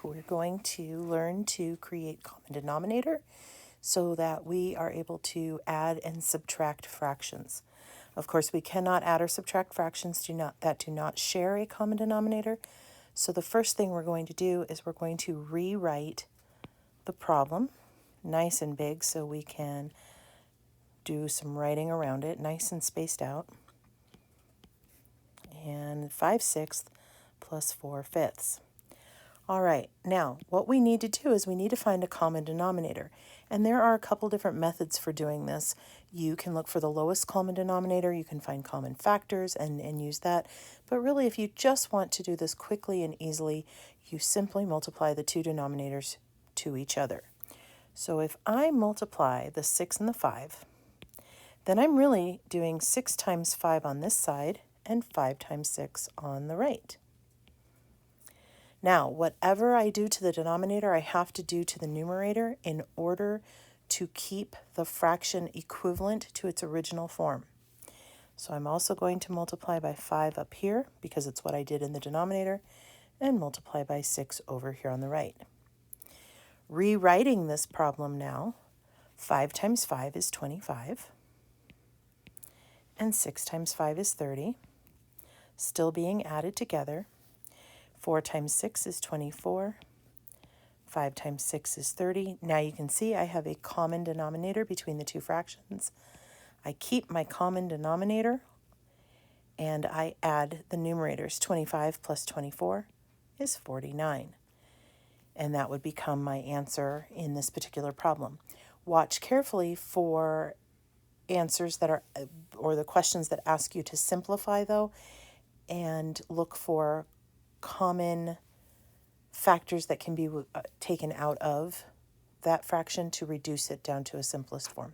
we're going to learn to create common denominator so that we are able to add and subtract fractions. Of course, we cannot add or subtract fractions that do not share a common denominator. So the first thing we're going to do is we're going to rewrite the problem nice and big so we can do some writing around it, nice and spaced out. And 5/6 plus 4/5. All right, now what we need to do is we need to find a common denominator. And there are a couple different methods for doing this. You can look for the lowest common denominator, you can find common factors and use that. But really, if you just want to do this quickly and easily, you simply multiply the two denominators to each other. So if I multiply the 6 and the 5, then I'm really doing 6 times 5 on this side and 5 times 6 on the right. Now, whatever I do to the denominator, I have to do to the numerator in order to keep the fraction equivalent to its original form. So I'm also going to multiply by 5 up here because it's what I did in the denominator, and multiply by 6 over here on the right. Rewriting this problem now, 5 times 5 is 25, and 6 times 5 is 30, still being added together. 4 times 6 is 24. 5 times 6 is 30. Now you can see I have a common denominator between the two fractions. I keep my common denominator and I add the numerators. 25 plus 24 is 49. And that would become my answer in this particular problem. Watch carefully for answers that are, or the questions that ask you to simplify though, and look for common factors that can be taken out of that fraction to reduce it down to a simplest form.